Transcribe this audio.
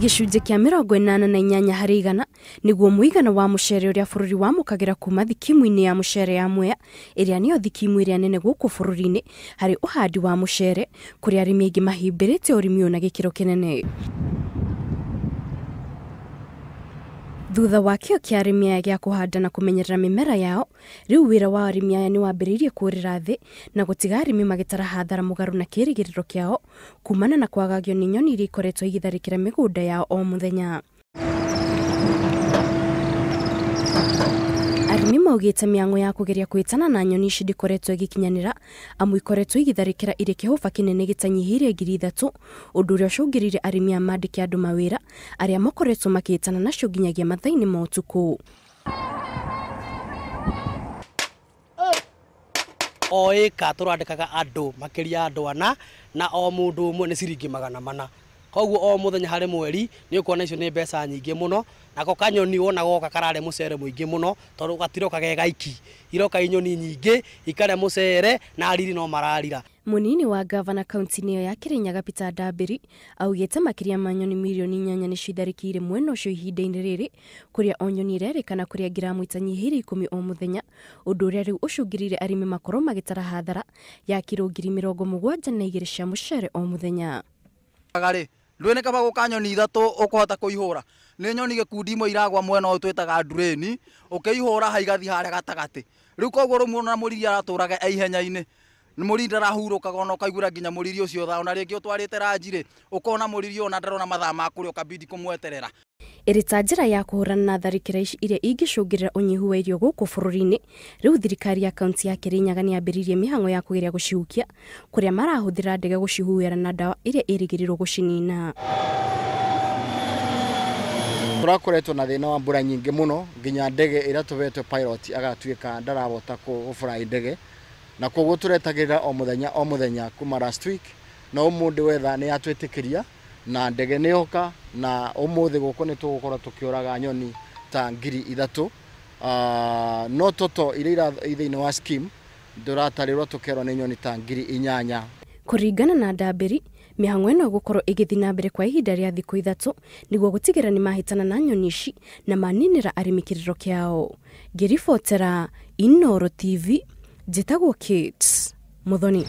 Gicunjĩ kĩa 88 harĩ 100 nĩguo mũigana wa mucere ũrĩa bũrũri wamũkagĩra kuma thikimu-inĩ ya mucere ya mwea ĩrĩa nĩyo thikimu ĩrĩa nene gũkũ bũrũri-inĩ harĩ ũhandi wa mucere kũrĩa arĩmi aingĩ mahimbĩrĩte ũrĩmi na gĩkĩro kĩnene. Thutha wa kĩo kĩa arĩmi aya gĩa kũhanda na kũmenyerera mĩmera yao, rĩu wĩra wa arĩmi aya nĩ wambĩrĩirie kũrĩra thĩ na gũtiga arĩmi magitara hathara mũgarũ na kĩrĩgĩrĩro kĩao kuumana na kwagagio nĩ nyoni iria ikoretwo igitharikira migunda yao o muthenya. Arĩmi maugĩte mihang'o ya kũgeria kwĩtana na nyoni ici ndĩkoretwo ĩgĩkinyanĩra amu ikoretwo igitharikira irĩ kĩhũba kĩnene gĩtanyihiire 3,000, ũndũ ũrĩa ũcũngĩrĩire arĩmi a mandĩke andũ mawĩra arĩa makoretwo makĩĩtana nacio nginyagia mathaa-inĩ ma ũtukũ. O ĩka tũrandĩkaga andũ makiria andũ ana na o mũndũ ũmwe nĩ ciringi 400. Koguo o muthenya harĩ mweri nĩ ũkuona icio nĩ mbeca nyingĩ mũno, nako kanyoni wona goka karare mucere mũingĩ mũno tondũ gatiroka gegaiki, iroka inyoni nyingĩ ikare mucere na ariri no mararira. Munini wa gavana kaunti-ini ya Kirinyaga augĩte makiria ma nyoni milioni 8 nĩ citharĩkĩire mwena ũcio ihinda-inĩ rĩrĩ, kũrĩa o nyoni ĩrerĩkana kũrĩa ngiramu itanyihiire 10 o muthenya, ũndũ ũrĩa rĩu ũcũngĩrĩire arĩmi makorwo magitara hathara ya kiro 72,000 cia mucere o muthenya. Rwene kaba gũka nyoni 3 ũkũhota kũihũra. Nĩ nyoni gĩkundi imwe iragwa mwena ũyũ twĩtaga ndureni, ũkĩihũra haigathi harĩa gatagatĩ. Rĩu koguo rũmwe mũriri aratũraga ihenya-inĩ. Nĩ mũriri arahurũkaga ona ũkaigura nginya mũriri ũcio tha ona rĩngĩ ũtwarĩte ranjirĩ ũkona mũriri ona ndarona mathaa ma kũrĩa ũkabidi kũmweterera. Ĩrĩ ta njĩra ya kũhũrana na tharĩkĩra ici iria ingĩcũngĩrĩra ũnyihu wa irio gũkũ bũrũri-inĩ, rĩu thirikari ya kaunti ya Kirinyaga nĩ yambĩrĩirie mihang'o ya kũgeria gũcihukia kũrĩa marahũthĩra ndege gũcihuhĩra na ndawa iria ĩrĩgĩrĩirwo gũcinina. Tũrakoretwo na thĩna wa mbura nyingĩ mũno nginya ndege ĩrĩa tũvetwo pilot agatuĩka ndarahota gũfly ndege, na koguo tũretagĩrĩra o muthenya kuma last week na ũmũthĩ wetha nĩ yatwĩtĩkĩria na ndege nĩ yoka na ũmũthĩ gũkũ nĩ tũgũkorwo tũkĩũraga nyoni ta 3,000 no toto iria thĩinĩ wa scheme ndũratarĩrwo tũkerwo nĩ nyoni ta 8,000. Kũringana na ndambĩri, mihang'o ĩno gũkorwo ĩgĩthiĩ na mbere kwa ihinda rĩa thikũ 3 nĩguo gũtigĩrĩra nĩ mahĩtana na nyoni ici na maninĩra arĩmi kĩrĩro kĩao. Ngĩribotera Inooro TV, njĩtagwo Kate Muthoni.